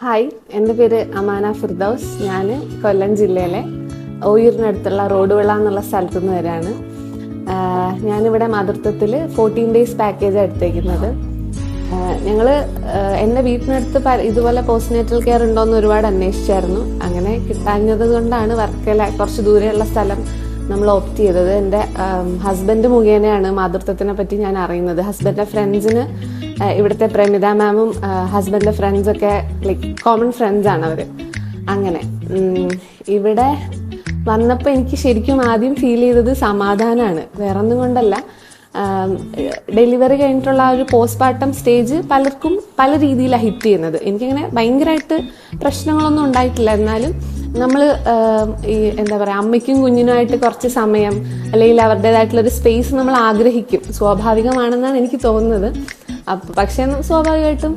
Hi, എൻ്റെ പേര് അമാന ഫിർദൗസ്. ഞാൻ കൊല്ലം ജില്ലയിലെ ഓയൂരിനടുത്തുള്ള റോഡുവിള എന്നുള്ള സ്ഥലത്തു നിന്ന് വരാണ്. ഞാനിവിടെ മാതൃത്വത്തിൽ 14 ഡേയ്സ് പാക്കേജാണ് എടുത്തേക്കുന്നത്. ഞങ്ങൾ എൻ്റെ വീട്ടിനടുത്ത് ഇതുപോലെ പോസ്റ്റ്നേറ്റൽ കെയർ ഉണ്ടോയെന്ന് ഒരുപാട് അന്വേഷിച്ചായിരുന്നു. അങ്ങനെ കിട്ടാഞ്ഞത് കൊണ്ടാണ് വർക്കല കുറച്ച് ദൂരെയുള്ള സ്ഥലം നമ്മൾ ഓപ്റ്റ് ചെയ്തത്. എൻ്റെ ഹസ്ബൻഡ് മുഖേനയാണ് മാതൃത്വത്തിനെ പറ്റി ഞാൻ അറിയുന്നത്. ഹസ്ബൻഡിൻ്റെ ഫ്രണ്ട്സിന് ഇവിടുത്തെ പ്രമിത മാമും ഹസ്ബൻഡിൻ്റെ ഫ്രണ്ട്സൊക്കെ ലൈക്ക് കോമൺ ഫ്രണ്ട്സാണ് അവർ. അങ്ങനെ ഇവിടെ വന്നപ്പോൾ എനിക്ക് ശരിക്കും ആദ്യം ഫീൽ ചെയ്തത് സമാധാനമാണ്. വേറൊന്നും കൊണ്ടല്ല, ഡെലിവറി കഴിഞ്ഞിട്ടുള്ള ആ ഒരു പോസ്റ്റ്മോർട്ടം സ്റ്റേജ് പലർക്കും പല രീതിയിലാണ് ഹിറ്റ് ചെയ്യുന്നത്. എനിക്കങ്ങനെ ഭയങ്കരമായിട്ട് പ്രശ്നങ്ങളൊന്നും ഉണ്ടായിട്ടില്ല. എന്നാലും നമ്മൾ ഈ എന്താ പറയുക, അമ്മയ്ക്കും കുഞ്ഞിനുമായിട്ട് കുറച്ച് സമയം അല്ലെങ്കിൽ അവരുടേതായിട്ടുള്ളൊരു സ്പേസ് നമ്മൾ ആഗ്രഹിക്കും. സ്വാഭാവികമാണെന്നാണ് എനിക്ക് തോന്നുന്നത്. പക്ഷേ സ്വാഭാവികമായിട്ടും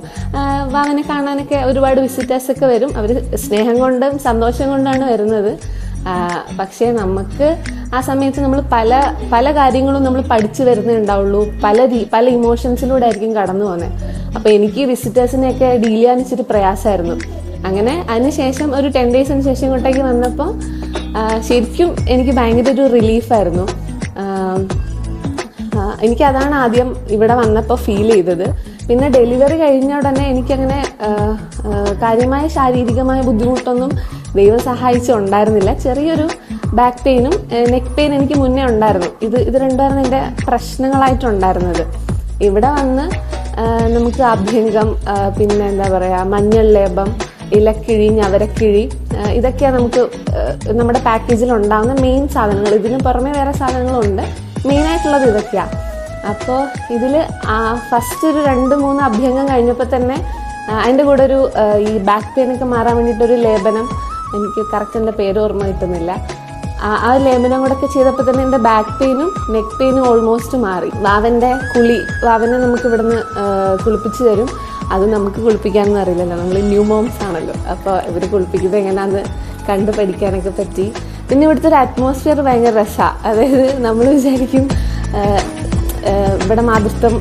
അവനെ കാണാനൊക്കെ ഒരുപാട് വിസിറ്റേഴ്സൊക്കെ വരും. അവർ സ്നേഹം കൊണ്ടും സന്തോഷം കൊണ്ടാണ് വരുന്നത്. പക്ഷേ നമുക്ക് ആ സമയത്ത് നമ്മൾ പല പല കാര്യങ്ങളും നമ്മൾ പഠിച്ചു വരുന്നുണ്ടാവുള്ളൂ. പല ഇമോഷൻസിലൂടെ ആയിരിക്കും കടന്നു പോകുന്നത്. അപ്പോൾ എനിക്ക് വിസിറ്റേഴ്സിനെയൊക്കെ ഡീൽ ചെയ്യാൻ ഇച്ചിരി പ്രയാസമായിരുന്നു. അങ്ങനെ അതിനുശേഷം ഒരു 10 ഡേയ്സിന് ശേഷം ഇങ്ങോട്ടേക്ക് വന്നപ്പോൾ ശരിക്കും എനിക്ക് ഭയങ്കര ഒരു റിലീഫായിരുന്നു. എനിക്കതാണ് ആദ്യം ഇവിടെ വന്നപ്പോൾ ഫീൽ ചെയ്തത്. പിന്നെ ഡെലിവറി കഴിഞ്ഞ ഉടനെ എനിക്കങ്ങനെ കാര്യമായ ശാരീരികമായ ബുദ്ധിമുട്ടൊന്നും ദൈവം സഹായിച്ചുണ്ടായിരുന്നില്ല. ചെറിയൊരു ബാക്ക് പെയിനും നെക്ക് പെയിൻ എനിക്ക് മുന്നേ ഉണ്ടായിരുന്നു. ഇത് രണ്ടുമായിരുന്നു എൻ്റെ പ്രശ്നങ്ങളായിട്ടുണ്ടായിരുന്നത്. ഇവിടെ വന്ന് നമുക്ക് അഭ്യംഗം, പിന്നെ എന്താ പറയുക, മഞ്ഞൾ ലേപം, ഇലക്കിഴി, ഞവരക്കിഴി, ഇതൊക്കെയാണ് നമുക്ക് നമ്മുടെ പാക്കേജിൽ ഉണ്ടാകുന്ന മെയിൻ സാധനങ്ങൾ. ഇതിന് പുറമെ വേറെ സാധനങ്ങളുണ്ട്. മെയിനായിട്ടുള്ളത് ഇതൊക്കെയാണ്. അപ്പോൾ ഇതിൽ ഫസ്റ്റ് ഒരു 2-3 അഭ്യംഗം കഴിഞ്ഞപ്പോൾ തന്നെ അതിൻ്റെ കൂടെ ഒരു ഈ ബാക്ക് പെയിനൊക്കെ മാറാൻ വേണ്ടിയിട്ടൊരു ലേപനം, എനിക്ക് കറക്റ്റ് എൻ്റെ പേര് ഓർമ്മ കിട്ടുന്നില്ല, ആ ലേപനം കൂടെ ഒക്കെ ചെയ്തപ്പോൾ തന്നെ എൻ്റെ ബാക്ക് പെയിനും നെക്ക് പെയിനും ഓൾമോസ്റ്റ് മാറി. വാവനെ നമുക്ക് ഇവിടുന്ന് കുളിപ്പിച്ച് തരും. അത് നമുക്ക് കുളിപ്പിക്കാനൊന്നും അറിയില്ലല്ലോ, നമ്മൾ ന്യൂ മോംസ് ആണല്ലോ. അപ്പോൾ ഇവർ കുളിപ്പിക്കുന്നത് എങ്ങനെയാണെന്ന് കണ്ടു പഠിക്കാനൊക്കെ പറ്റി. പിന്നെ ഇവിടുത്തെ ഒരു അറ്റ്മോസ്ഫിയർ ഭയങ്കര രസമാണ്. അതായത് നമ്മൾ വിചാരിക്കും ഇവിടെ മാതൃത്വം,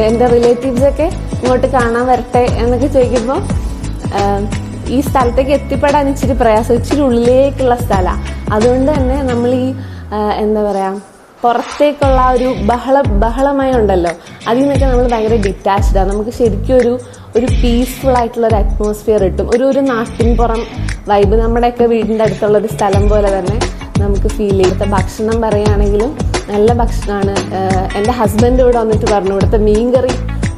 എൻ്റെ റിലേറ്റീവ്സൊക്കെ ഇങ്ങോട്ട് കാണാൻ വരട്ടെ എന്നൊക്കെ ചോദിക്കുമ്പോൾ ഈ സ്ഥലത്തേക്ക് എത്തിപ്പെടാൻ ഇച്ചിരി പ്രയാസം, ഇച്ചിരി ഉള്ളിലേക്കുള്ള സ്ഥലമാണ്. അതുകൊണ്ട് തന്നെ നമ്മൾ ഈ എന്താ പറയുക, പുറത്തേക്കുള്ള ഒരു ബഹളമയം ഉണ്ടല്ലോ, അതിൽ നിന്നൊക്കെ നമ്മൾ ഭയങ്കര ഡിറ്റാച്ച്ഡാണ്. നമുക്ക് ശരിക്കും ഒരു പീസ്ഫുൾ ആയിട്ടുള്ളൊരു അറ്റ്മോസ്ഫിയർ കിട്ടും. ഒരു നാട്ടിൻപുറം വൈബ്, നമ്മുടെയൊക്കെ വീടിൻ്റെ അടുത്തുള്ളൊരു സ്ഥലം പോലെ തന്നെ നമുക്ക് ഫീൽ ചെയ്യും. ഭക്ഷണം പറയുകയാണെങ്കിലും നല്ല ഭക്ഷണമാണ്. എൻ്റെ ഹസ്ബൻഡ് ഇവിടെ വന്നിട്ട് പറഞ്ഞു, ഇവിടുത്തെ മീൻകറി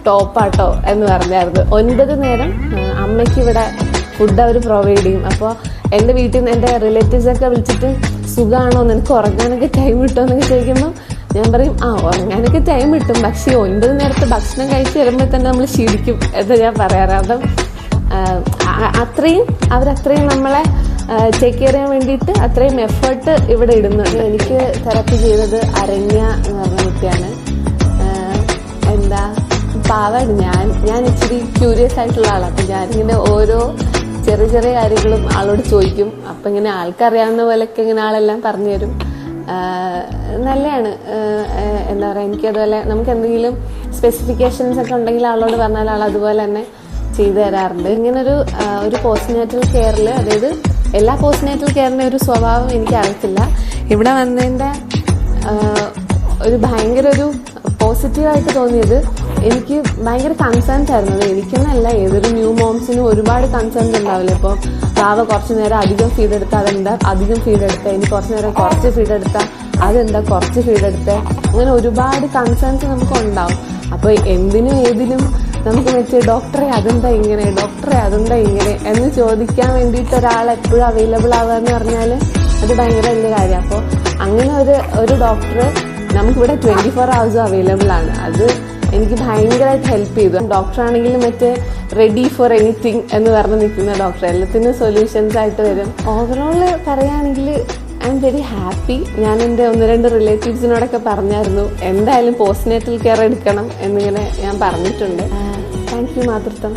ടോപ്പാട്ടോ എന്ന് പറഞ്ഞായിരുന്നു. 9 നേരം അമ്മയ്ക്ക് ഇവിടെ ഫുഡ് അവർ പ്രൊവൈഡ് ചെയ്യും. അപ്പോൾ എൻ്റെ വീട്ടിൽ നിന്ന് എൻ്റെ റിലേറ്റീവ്സൊക്കെ വിളിച്ചിട്ട് സുഖമാണോ, നിനക്ക് ഉറങ്ങാനൊക്കെ ടൈം കിട്ടുമോ എന്നൊക്കെ ചോദിക്കുമ്പോൾ ഞാൻ പറയും, ഉറങ്ങാനൊക്കെ ടൈം കിട്ടും, പക്ഷേ 9 നേരത്തെ ഭക്ഷണം കഴിച്ച് വരുമ്പോൾ തന്നെ നമ്മൾ ക്ഷീണിക്കും എന്ന് ഞാൻ പറയാറ്. അപ്പം അവരത്രയും നമ്മളെ ടേക്ക് കെയർ ചെയ്യാൻ വേണ്ടിയിട്ട് അത്രയും എഫേർട്ട് ഇവിടെ ഇടുന്നുണ്ട്. എനിക്ക് തെറപ്പി ചെയ്തത് അരണ്യ എന്ന് പറഞ്ഞ കുട്ടിയാണ്. എന്താ പാവാണ്. ഞാൻ ഇച്ചിരി ക്യൂരിയസ് ആയിട്ടുള്ള ആളാണ്. അപ്പം ഞാനിങ്ങനെ ഓരോ ചെറിയ ചെറിയ കാര്യങ്ങളും ആളോട് ചോദിക്കും. അപ്പം ഇങ്ങനെ ആൾക്കറിയാവുന്ന പോലെയൊക്കെ ഇങ്ങനെ ആളെല്ലാം പറഞ്ഞു തരും. നല്ലതാണ്. എന്താ പറയുക, എനിക്കതുപോലെ നമുക്ക് എന്തെങ്കിലും സ്പെസിഫിക്കേഷൻസ് ഒക്കെ ഉണ്ടെങ്കിൽ ആളോട് പറഞ്ഞാൽ ആൾ അതുപോലെ തന്നെ ചെയ്തു തരാറുണ്ട്. ഇങ്ങനൊരു പോസ്റ്റ്നേറ്റൽ കെയറിൽ, അതായത് എല്ലാ പോസ്റ്റ്നേറ്റൽ കെയറിൻ്റെ ഒരു സ്വഭാവം എനിക്കറിയത്തില്ല. ഇവിടെ വന്നതിൻ്റെ ഭയങ്കര ഒരു പോസിറ്റീവായിട്ട് തോന്നിയത്, എനിക്ക് ഭയങ്കര കൺസേൺസ് ആയിരുന്നു. എനിക്കെന്നല്ല, ഏതൊരു ന്യൂ മോംസിനും ഒരുപാട് കൺസേൺസ് ഉണ്ടാവില്ല. ഇപ്പോൾ പാവ കുറച്ച് നേരം അധികം ഫീഡ് എടുത്താൽ അതെന്താ അധികം ഫീഡ് എടുത്താൽ, ഇനി കുറച്ച് നേരം കുറച്ച് ഫീഡ് എടുത്താൽ അതെന്താ കുറച്ച് ഫീഡ് എടുത്താൽ, അങ്ങനെ ഒരുപാട് കൺസേൺസ് നമുക്ക് ഉണ്ടാവും. അപ്പോൾ എന്തിനും ഏതിനും നമുക്ക് മറ്റേ ഡോക്ടറെ അതെന്താ ഇങ്ങനെ, ഡോക്ടറെ അതെന്താ ഇങ്ങനെ എന്ന് ചോദിക്കാൻ വേണ്ടിയിട്ട് ഒരാൾ എപ്പോഴും അവൈലബിൾ ആവുക എന്ന് പറഞ്ഞാൽ അത് ഭയങ്കര വലിയ കാര്യമാണ്. അപ്പോൾ അങ്ങനെ ഒരു ഡോക്ടർ നമുക്കിവിടെ 24 hours അവൈലബിൾ ആണ്. അത് എനിക്ക് ഭയങ്കരമായിട്ട് ഹെൽപ്പ് ചെയ്തു. ഡോക്ടറാണെങ്കിലും മറ്റേ റെഡി ഫോർ എനിത്തിങ് എന്ന് പറഞ്ഞ് നിൽക്കുന്ന ഡോക്ടർ, എല്ലാത്തിനും സൊല്യൂഷൻസ് ആയിട്ട് വരും. ഓവറോൾ പറയുകയാണെങ്കിൽ ഐ എം വെരി ഹാപ്പി. ഞാൻ എൻ്റെ 1-2 റിലേറ്റീവ്സിനോടൊക്കെ പറഞ്ഞായിരുന്നു എന്തായാലും പോസ്റ്റ്നേറ്റൽ കെയർ എടുക്കണം എന്നിങ്ങനെ ഞാൻ പറഞ്ഞിട്ടുണ്ട്. Thank you മാതൃത്വം.